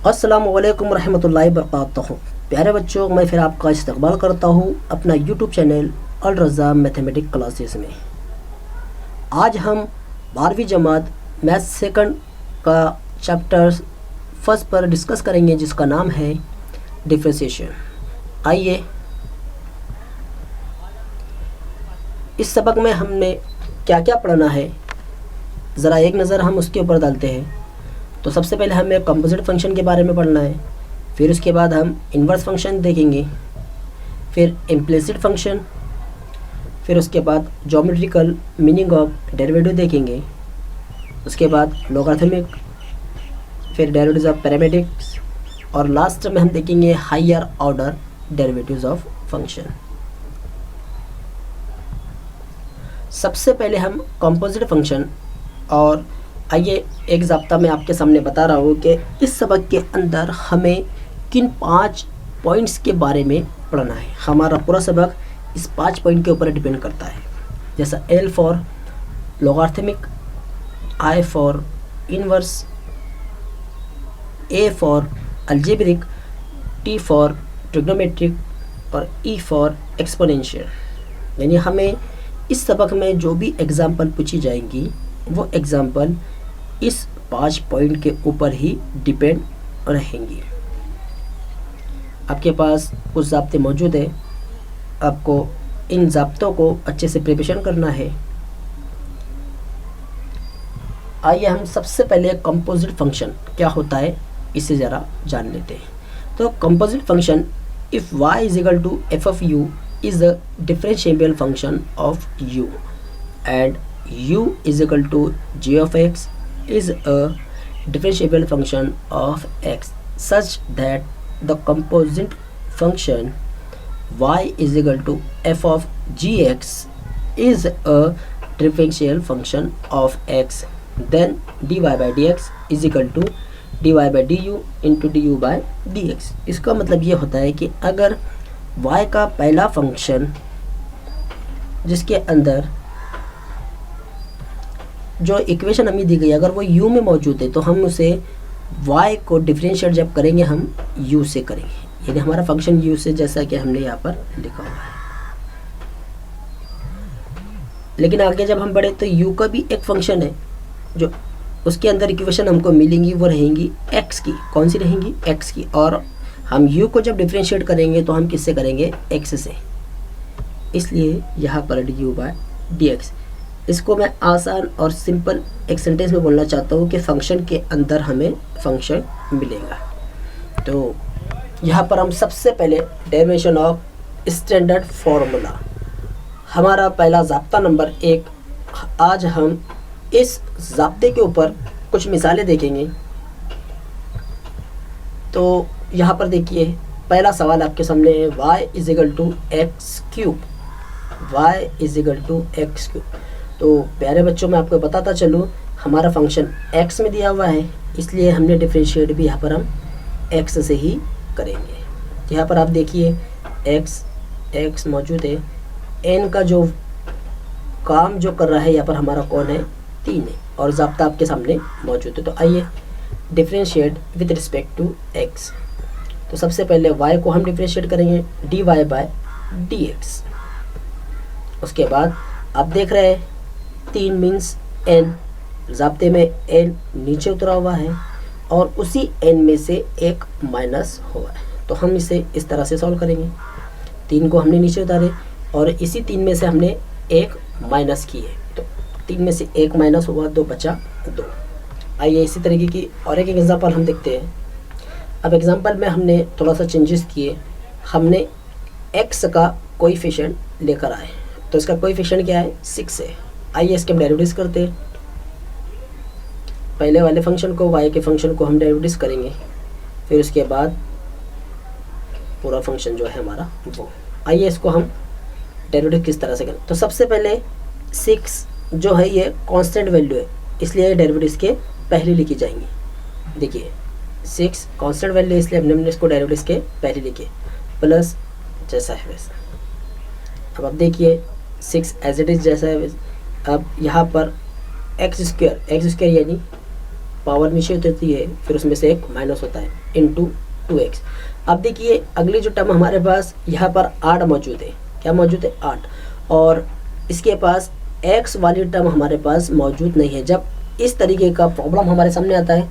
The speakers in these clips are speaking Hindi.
अस्सलामु अलैकुम रहमतुल्लाहि बरकातहू। प्यारे बच्चों, मैं फिर आपका इस्तकबाल करता हूँ अपना यूट्यूब चैनल अल रज़ा मैथमेटिक क्लासेस में। आज हम 12वीं जमात मैथ सेकंड का चैप्टर फर्स्ट पर डिस्कस करेंगे, जिसका नाम है डिफरेंशिएशन। आइए इस सबक में हमने क्या क्या पढ़ना है, ज़रा एक नज़र हम उसके ऊपर डालते हैं। तो सबसे पहले हमें कंपोजिट फंक्शन के बारे में पढ़ना है, फिर उसके बाद हम इन्वर्स फंक्शन देखेंगे, फिर इम्प्लिसिट फंक्शन, फिर उसके बाद ज्योमेट्रिकल मीनिंग ऑफ डेरिवेटिव देखेंगे, उसके बाद लॉगरिथमिक, फिर डेरिवेटिव्स ऑफ पैरामेट्रिक्स, और लास्ट में हम देखेंगे higher order derivatives of function. सबसे पहले हम कंपोजिट फंक्शन, और आइए एक ज़ाब्ता मैं आपके सामने बता रहा हूँ कि इस सबक के अंदर हमें किन 5 पॉइंट्स के बारे में पढ़ना है। हमारा पूरा सबक इस 5 पॉइंट के ऊपर डिपेंड करता है, जैसा L for logarithmic, I for inverse, A for algebraic, T for trigonometric और E फॉर एक्सपोनेंशियल। यानी हमें इस सबक में जो भी एग्जाम्पल पूछी जाएंगी वो एग्जाम्पल इस 5 पॉइंट के ऊपर ही डिपेंड रहेंगी। आपके पास कुछ ज़ाब्ते मौजूद है, आपको इन ज़ाब्तों को अच्छे से प्रिपरेशन करना है। आइए हम सबसे पहले कंपोजिट फंक्शन क्या होता है इसे ज़रा जान लेते हैं। तो composite function, if y is equal to f of u is a differentiable function of u and u is equal to g of x is a differentiable function of x such that the composite function y is equal to f of gx is a differential function of x, then dy by dx is equal to dy by du into du by dx। इसका मतलब ये होता है कि अगर y का पहला फंक्शन जिसके अंदर जो इक्वेशन हमें दी गई अगर वो u में मौजूद है तो हम उसे y को डिफरेंशिएट जब करेंगे हम u से करेंगे, यानी हमारा फंक्शन u से, जैसा कि हमने यहाँ पर लिखा हुआ है। लेकिन आगे जब हम बढ़े तो u का भी एक फंक्शन है, जो उसके अंदर इक्वेशन हमको मिलेंगी वो रहेंगी x की। कौन सी रहेंगी? x की। और हम u को जब डिफरेंशिएट करेंगे तो हम किससे करेंगे? x से। इसलिए यहाँ पर du by dx। इसको मैं आसान और सिंपल एक सेंटेंस में बोलना चाहता हूँ कि फंक्शन के अंदर हमें फंक्शन मिलेगा। तो यहाँ पर हम सबसे पहले डेरिवेशन ऑफ स्टैंडर्ड फार्मूला, हमारा पहला ज़ाब्ता नंबर 1। आज हम इस ज़ाब्ते के ऊपर कुछ मिसालें देखेंगे। तो यहाँ पर देखिए, पहला सवाल आपके सामने है y is equal to x cube, y is equal to x cube. तो प्यारे बच्चों, मैं आपको बताता चलूँ, हमारा फंक्शन x में दिया हुआ है, इसलिए हमने डिफरेंशिएट भी यहाँ पर हम x से ही करेंगे। यहाँ पर आप देखिए x मौजूद है, n का जो काम जो कर रहा है यहाँ पर हमारा कौन है? 3 है, और ज़ाब्ता आपके सामने मौजूद है। तो आइए differentiate with respect to x। तो सबसे पहले y को हम डिफरेंशिएट करेंगे dy बाय dx। उसके बाद आप देख रहे हैं 3 मीन्स n, ज़ाब्ते में n नीचे उतरा हुआ है और उसी n में से एक माइनस हुआ है। तो हम इसे इस तरह से सॉल्व करेंगे। 3 को हमने नीचे उतारे और इसी 3 में से हमने एक माइनस की है, तो 3 में से एक माइनस हुआ, 2 बचा 2। आइए इसी तरीके की और एक एग्जांपल हम देखते हैं। अब एग्जांपल में हमने थोड़ा सा चेंजेस किए, हमने x का कोएफिशिएंट लेकर आए। तो इसका कोएफिशिएंट क्या है? 6 है। आइए इसके हम डेरिवेटिव्स करते हैं। पहले वाले फंक्शन को, y के फंक्शन को हम डेरिवेटिव्स करेंगे, फिर उसके बाद पूरा फंक्शन जो है हमारा वो। आइए इसको हम डेरिवेटिव किस तरह से करें। तो सबसे पहले 6 जो है ये कांस्टेंट वैल्यू है, इसलिए डेरिवेटिव्स के पहले लिखी जाएंगी। देखिए 6 कांस्टेंट वैल्यू है, इसलिए हमने इसको डेरिवेटिव्स के पहले लिखे, प्लस जैसा है वैसा। अब आप देखिए 6 एज इट इज़ जैसा है। अब यहाँ पर एक्स स्क्वायर यानी पावर नीचे उतरती है, फिर उसमें से एक माइनस होता है इंटू 2x। अब देखिए अगली जो टर्म हमारे पास यहाँ पर 8 मौजूद है, क्या मौजूद है 8, और इसके पास x वाली टर्म हमारे पास मौजूद नहीं है। जब इस तरीके का प्रॉब्लम हमारे सामने आता है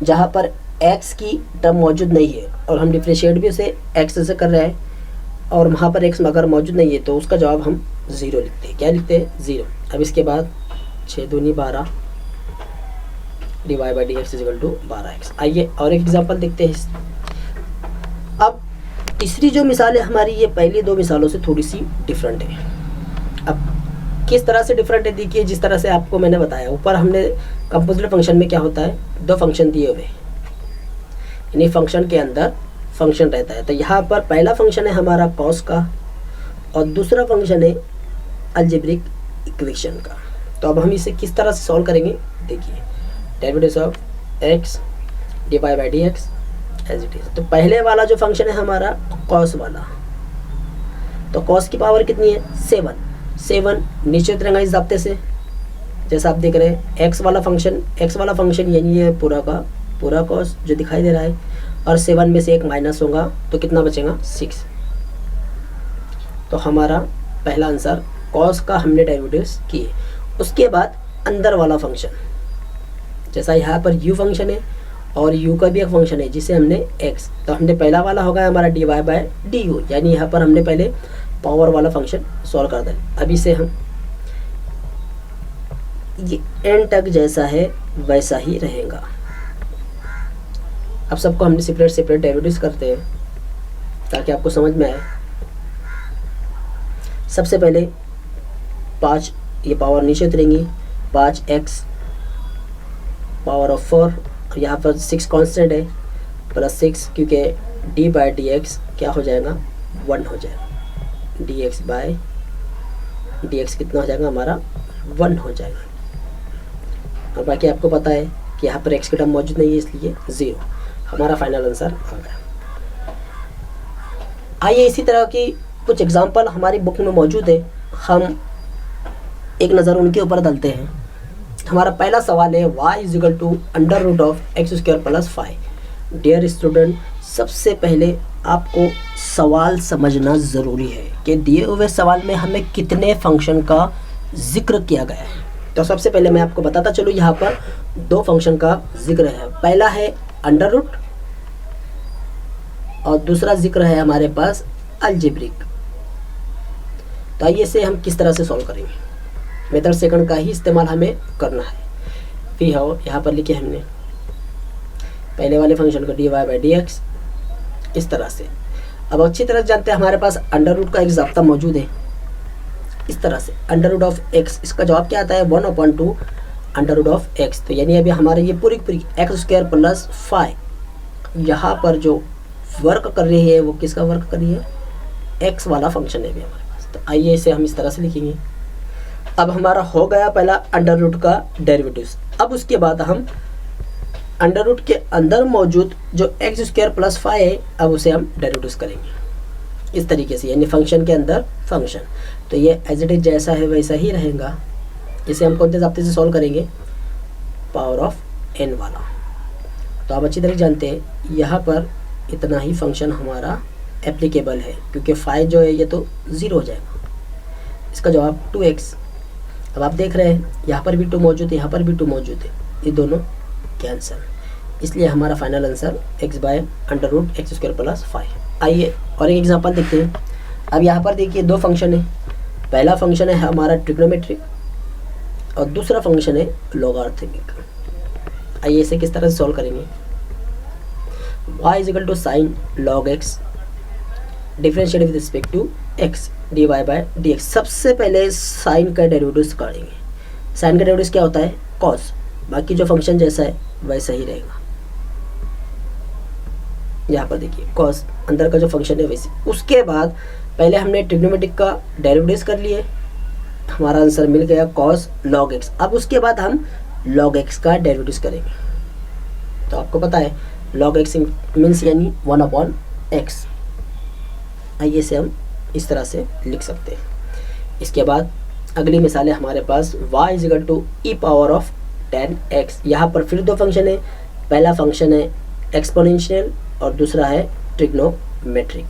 जहाँ पर x की टर्म मौजूद नहीं है और हम डिफ्रेंशिएट भी उसे x से कर रहे हैं और वहाँ पर x अगर मौजूद नहीं है तो उसका जवाब हम 0 लिखते हैं। क्या लिखते हैं? 0। अब इसके बाद 6 दूनी 12 divide by d x is equal to 12x। आइए और एक एग्जाम्पल देखते हैं। अब तीसरी जो मिसाल है हमारी, ये पहली दो मिसालों से थोड़ी सी डिफरेंट है। अब किस तरह से डिफरेंट है देखिए, जिस तरह से आपको मैंने बताया ऊपर, हमने कंपोजिट फंक्शन में क्या होता है, दो फंक्शन दिए हुए, यानी फंक्शन के अंदर फंक्शन रहता है। तो यहाँ पर पहला फंक्शन है हमारा कॉस का और दूसरा फंक्शन है अलजेब्रिक इक्वेशन का। तो अब हम इसे किस तरह से सॉल्व करेंगे देखिए, derivative of x divide by d x as it is. तो पहले वाला जो फंक्शन है हमारा कॉस वाला, तो कॉस की पावर कितनी है 7 नीचे उतरेगा इस ज़ाब्ते से, जैसा आप देख रहे हैं x वाला फंक्शन यानी ये पूरा का पूरा कॉस जो दिखाई दे रहा है, और 7 में से एक माइनस होगा तो कितना बचेगा 6। तो हमारा पहला आंसर कॉस का हमने डेरिवेटिव्स किए। उसके बाद अंदर वाला फंक्शन, जैसा यहाँ पर u फंक्शन है और u का भी एक फंक्शन है जिसे हमने x, तो हमने पहला वाला होगा हमारा d y by d u, यानी यहाँ पर हमने पहले पावर वाला फंक्शन सॉल्व कर दिया। अभी से हम ये n तक जैसा है वैसा ही रहेगा। अब सबको हमने सेपरेट डेरिवेटिव्स करते हैं ताकि आपको समझ में आए। सबसे पहले 5, ये पावर नीचे उतरेंगी, 5x पावर ऑफ 4, और यहाँ पर 6 कांस्टेंट है, प्लस 6 क्योंकि d बाई डी एक्स क्या हो जाएगा 1 हो जाएगा, dx बाई dx कितना हो जाएगा हमारा 1 हो जाएगा। और बाकी आपको पता है कि यहाँ पर x की टर्म मौजूद नहीं है इसलिए 0 हमारा फाइनल आंसर आ गया। आइए इसी तरह की कुछ एग्जाम्पल हमारी बुक में मौजूद है, हम एक नज़र उनके ऊपर डालते हैं। हमारा पहला सवाल है y is equal to under root of x square plus 5। Dear student, सबसे पहले आपको सवाल समझना ज़रूरी है कि दिए हुए सवाल में हमें कितने फंक्शन का जिक्र किया गया है। तो सबसे पहले मैं आपको बताता चलूँ, यहाँ पर दो फंक्शन का जिक्र है। पहला है अंडर रूट और दूसरा जिक्र है हमारे पास अलजेब्रिक। तो आइए इसे हम किस तरह से सॉल्व करेंगे। मेथड सेकंड का ही इस्तेमाल हमें करना है। फिर हो यहाँ पर लिखे हमने पहले वाले फंक्शन को d y by d x इस तरह से। अब अच्छी तरह जानते हैं हमारे पास अंडर रूट का एक ज़ाब्ता मौजूद है इस तरह से, अंडर रूट ऑफ एक्स, इसका जवाब क्या आता है 1/2 अंडर रूट ऑफ एक्स। तो यानी अभी हमारे ये पूरी एक्स स्क्वायर प्लस 5 यहाँ पर जो वर्क कर रही है वो किसका वर्क कर रही है, एक्स वाला फंक्शन है अभी हमारे पास। तो आइए इसे हम इस तरह से लिखेंगे। अब हमारा हो गया पहला अंडर रूट का डेरिवेटिव्स। अब उसके बाद हम अंडर रूट के अंदर मौजूद जो एक्स स्क्वायर प्लस 5 है, अब उसे हम डेरिवेटिव्स करेंगे इस तरीके से, यानी फंक्शन के अंदर फंक्शन। तो ये एज इट इज जैसा है वैसा ही रहेगा। इसे हम कौन से ज़ाब्ते से सॉल्व करेंगे, पावर ऑफ n वाला। तो आप अच्छी तरह जानते हैं यहाँ पर इतना ही फंक्शन हमारा एप्लीकेबल है, क्योंकि 5 जो है ये तो 0 हो जाएगा। इसका जवाब 2x। अब आप देख रहे हैं यहाँ पर भी 2 मौजूद है, यहाँ पर भी 2 मौजूद है, ये दोनों कैंसल, इसलिए हमारा final answer x by under root x square plus 5। आइए और एक एग्जांपल देखते हैं। अब यहाँ पर देखिए दो फंक्शन है, पहला फंक्शन है हमारा ट्रिग्नोमेट्रिक और दूसरा फंक्शन है लॉगरिथमिक। आइए इसे किस तरह से सॉल्व करेंगे। y is equal to sine log x differentiate with respect to x d y by d x. सबसे पहले साइन का डेरिवेटिव्स काटेंगे। साइन का डेरिवेटिव्स क्या होता है, कॉस। बाकी जो फंक्शन जैसा है वैसा ही रहेगा। यहाँ पर देखिए कॉस अंदर का जो फंक्शन है वैसे। उसके बाद पहले हमने ट्रिग्नोमेट्रिक का डेरिवेटिव्स कर लिए, हमारा आंसर मिल गया कॉस लॉग एक्स। अब उसके बाद हम लॉग एक्स का डेरिवेटिव्स करेंगे। तो आपको पता है लॉग एक्स मीन्स यानी 1/x। आइए इसे हम इस तरह से लिख सकते हैं। इसके बाद अगली मिसाल है हमारे पास y is equal to e power of 10x। यहाँ पर फिर दो फंक्शन है, पहला फंक्शन है एक्सपोनेंशियल और दूसरा है ट्रिग्नोमेट्रिक।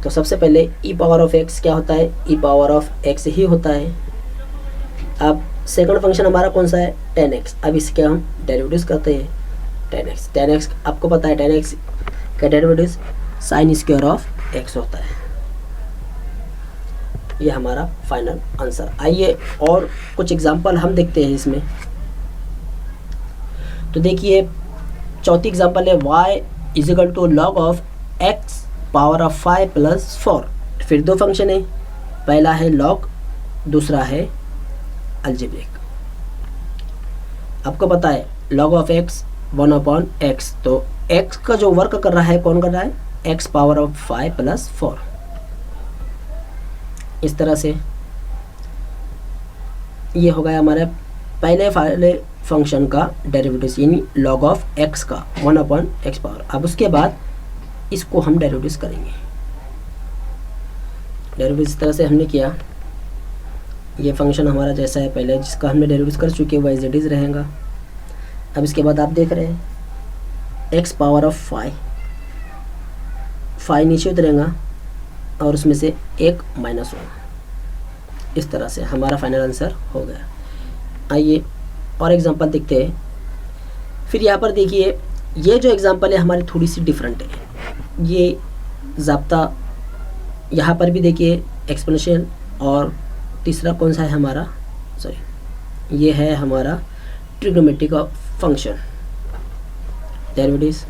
तो सबसे पहले e पावर ऑफ x क्या होता है, e पावर ऑफ x ही होता है। अब सेकंड फंक्शन हमारा कौन सा है, 10x। अब इसके हम डेरिवेटिव्स करते हैं। 10x आपको पता है 10x का derivatives sine square of x होता है। ये हमारा फाइनल आंसर। आइए और कुछ एग्जांपल हम देखते हैं इसमें। तो देखिए चौथी एग्जांपल है y is equal to log of x power of 5 plus 4। फिर दो फंक्शन है, पहला है लॉग, दूसरा है अलजेब्रिक। आपको पता है लॉग ऑफ x 1/x, तो x का जो वर्क कर रहा है कौन कर रहा है, x पावर ऑफ 5 प्लस 4। इस तरह से ये हो गया हमारे पहले फंक्शन का डेरिवेटिव्स, यानी log ऑफ x का 1/x पावर। अब उसके बाद इसको हम डेरिवेटिव्स करेंगे। डेरिवेटिव्स इस तरह से हमने किया, ये फंक्शन हमारा जैसा है पहले जिसका हमने डेरिवेटिव्स कर चुके हैं वह एज इट इज रहेगा। अब इसके बाद आप देख रहे हैं x पावर ऑफ 5 नीचे उतरेगा और उसमें से एक माइनस होगा। इस तरह से हमारा फाइनल आंसर हो गया। आइए और एग्जांपल देखते हैं। फिर यहाँ पर देखिए ये जो एग्जांपल है हमारी थोड़ी सी डिफरेंट है। ये ज़ाब्ता यहाँ पर भी देखिए एक्सपोनेंशियल, और तीसरा कौन सा है हमारा, सॉरी ये है हमारा ट्रिग्नोमेट्रिक का फंक्शन, डेरिवेटिव्स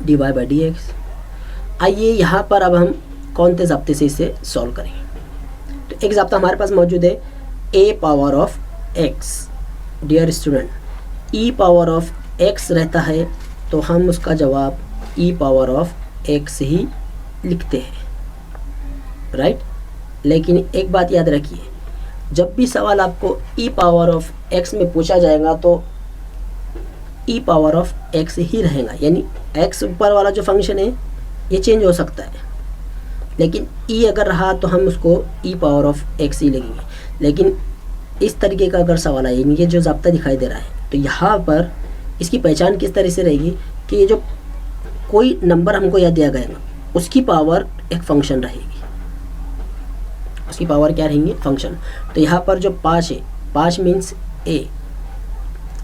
dy/dx। आइए यहाँ पर अब हम कौन से ज़ाब्ते से इसे सॉल्व करेंगे। तो एक ज़ाब्ता हमारे पास मौजूद है a power of x। Dear student, e power of x रहता है तो हम उसका जवाब e पावर ऑफ x ही लिखते हैं, राइट। लेकिन एक बात याद रखिए, जब भी सवाल आपको e पावर ऑफ x में पूछा जाएगा तो e पावर ऑफ x ही रहेगा, यानी x ऊपर वाला जो फंक्शन है ये चेंज हो सकता है, लेकिन e अगर रहा तो हम उसको e पावर ऑफ x ही लिखेंगे। लेकिन इस तरीके का अगर सवाल आए, ये जो ज़ाब्ता दिखाई दे रहा है, तो यहाँ पर इसकी पहचान किस तरह से रहेगी कि ये जो कोई नंबर हमको याद दिया गया उसकी पावर एक फंक्शन रहेगी, उसकी पावर क्या रहेंगी, फंक्शन। तो यहाँ पर जो 5 है, 5 मीन्स a।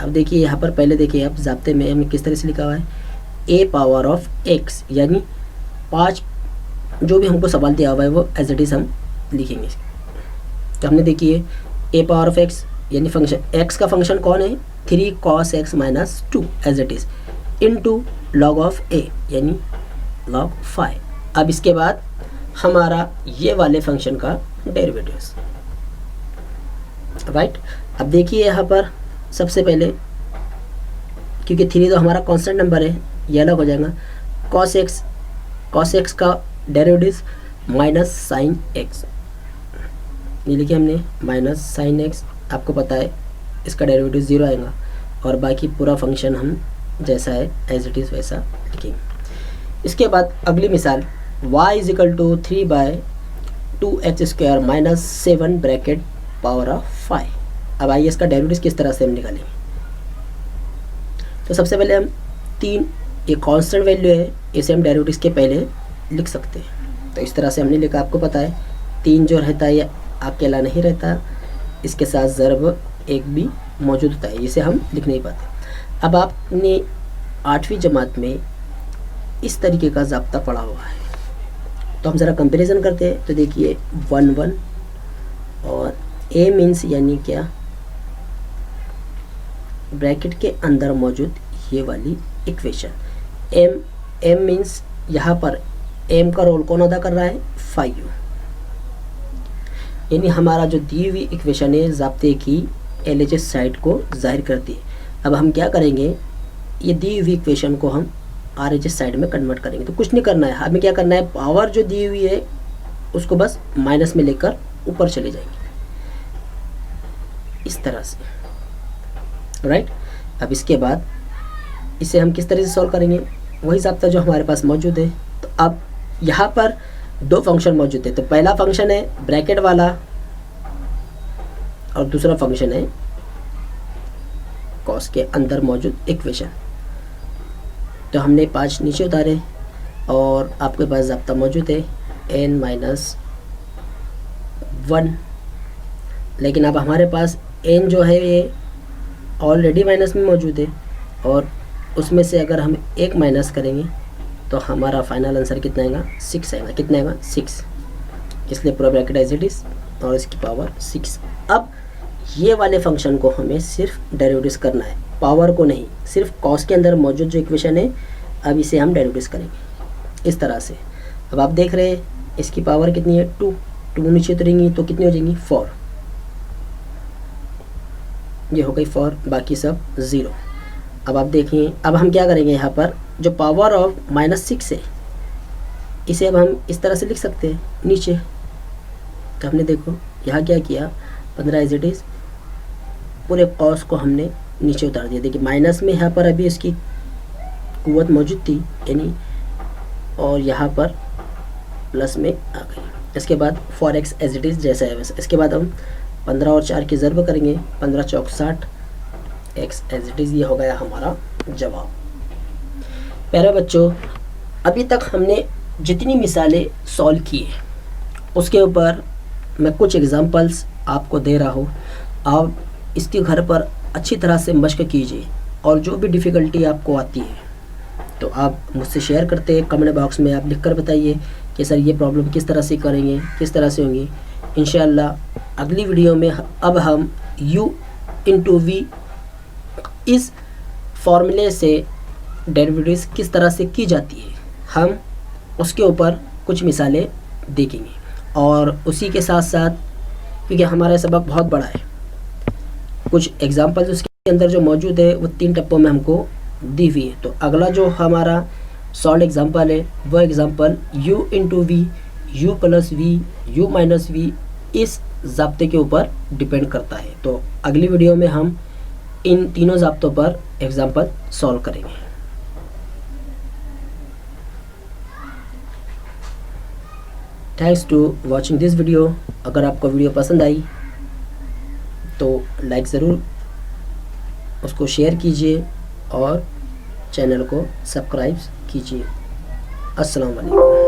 अब देखिए यहाँ पर पहले देखिए आप ज़ाब्ते में हमें किस तरह से लिखा हुआ है, a पावर ऑफ x, यानी 5 जो भी हमको सवाल दिया हुआ है वो एज इट इज़ हम लिखेंगे। तो हमने देखिए a पावर ऑफ x यानी फंक्शन x का फंक्शन कौन है, 3 cos x minus 2 as it is into log of a यानी log 5। अब इसके बाद हमारा ये वाले फंक्शन का डेरिवेटिव्स, राइट। अब देखिए यहाँ पर सबसे पहले क्योंकि 3 तो हमारा कांस्टेंट नंबर है, ये अलग हो जाएगा। cos x का डेरिवेटिव्स माइनस साइन x, ये लिखिए हमने माइनस साइन x। आपको पता है इसका डेरिवेटिव 0 आएगा और बाकी पूरा फंक्शन हम जैसा है एज इट इज़ वैसा लिखेंगे। इसके बाद अगली मिसाल y is equal to 3/2x² minus 7 bracket power of 5। अब आइए इसका डेरिवेटिव किस तरह से हम निकालेंगे। तो सबसे पहले हम 3, ये कांस्टेंट वैल्यू है, इसे हम डेरिवेटिव के पहले लिख सकते हैं। तो इस तरह से हमने लिखा, आपको पता है 3 जो रहता है ये अकेला नहीं रहता, इसके साथ ज़र्ब 1 भी मौजूद होता है, इसे हम लिख नहीं पाते। अब आपने 8वीं जमात में इस तरीके का ज़ाब्ता पढ़ा हुआ है, तो हम ज़रा कंपैरिजन करते हैं। तो देखिए 1 1 और a मीन्स यानी क्या, ब्रैकेट के अंदर मौजूद ये वाली इक्वेशन। m मीन्स यहाँ पर m का रोल कौन अदा कर रहा है, 5u, यानी हमारा जो दी हुई इक्वेशन है ज़ाब्ते की LHS साइड को जाहिर करती है। अब हम क्या करेंगे, ये दी हुई इक्वेशन को हम RHS साइड में कन्वर्ट करेंगे। तो कुछ नहीं करना है, हमें क्या करना है, पावर जो दी हुई है उसको बस माइनस में लेकर ऊपर चले जाएंगे इस तरह से, राइट। अब इसके बाद इसे हम किस तरह से सॉल्व करेंगे, वही ज़ाब्ता जो हमारे पास मौजूद है। तो अब यहाँ पर 2 फंक्शन मौजूद है। तो पहला फंक्शन है ब्रैकेट वाला और दूसरा फंक्शन है कॉस के अंदर मौजूद इक्वेशन। तो हमने 5 नीचे उतारे और आपके पास ज़ाब्ता मौजूद है n-1, लेकिन अब हमारे पास n जो है ये ऑलरेडी माइनस में मौजूद है और उसमें से अगर हम 1 माइनस करेंगे तो हमारा फाइनल आंसर कितना आएगा, 6 आएगा। कितना आएगा, 6। इसलिए पूरा ब्रैकेट एज इट इज़ और इसकी पावर 6। अब ये वाले फंक्शन को हमें सिर्फ डेरिवेटिव करना है, पावर को नहीं, सिर्फ कॉस के अंदर मौजूद जो इक्वेशन है अब इसे हम डेरिवेटिव करेंगे इस तरह से। अब आप देख रहे हैं इसकी पावर कितनी है, 2 नीचे उतरेंगी तो कितनी हो जाएंगी, 4। ये हो गई 4, बाकी सब 0। अब आप देखिए, अब हम क्या करेंगे, यहाँ पर जो पावर ऑफ -6 है इसे अब हम इस तरह से लिख सकते हैं नीचे। तो हमने देखो यहाँ क्या किया, 15 एज इट इज़ पूरे कॉस को हमने नीचे उतार दिया। देखिए माइनस में यहाँ पर अभी इसकी कुव्वत मौजूद थी यानी, और यहाँ पर प्लस में आ गई। इसके बाद 4x एज इट इज़ जैसा है वैसे। इसके बाद हम 15 और 4 की ज़रब करेंगे, 15 चौक 60, x एज इट इज़। ये हो गया हमारा जवाब। प्यारे बच्चों, अभी तक हमने जितनी मिसालें सॉल्व की है उसके ऊपर मैं कुछ एग्जांपल्स आपको दे रहा हूँ। आप इसके घर पर अच्छी तरह से मश्क कीजिए और जो भी डिफ़िकल्टी आपको आती है तो आप मुझसे शेयर करते हैं कमेंट बॉक्स में। आप लिखकर बताइए कि सर ये प्रॉब्लम किस तरह से करेंगे, किस तरह से होंगी। इंशाल्लाह अगली वीडियो में अब हम u/v इस फॉर्मूले से डेरिवेटिव्स किस तरह से की जाती है हम उसके ऊपर कुछ मिसालें देखेंगे। और उसी के साथ साथ क्योंकि हमारा सबक बहुत बड़ा है, कुछ एग्जांपल्स उसके अंदर जो मौजूद है वो 3 टप्पों में हमको दी हुई है। तो अगला जो हमारा सॉल्व एग्जांपल है वो एग्जांपल u/v, u+v, u-v इस ज़ाब्ते के ऊपर डिपेंड करता है। तो अगली वीडियो में हम इन तीनों ज़ाब्तों पर एग्जांपल सॉल्व करेंगे। Thanks to watching this video. अगर आपको वीडियो पसंद आई तो लाइक ज़रूर उसको शेयर कीजिए और चैनल को सब्सक्राइब कीजिए। अस्सलाम वालेकुम।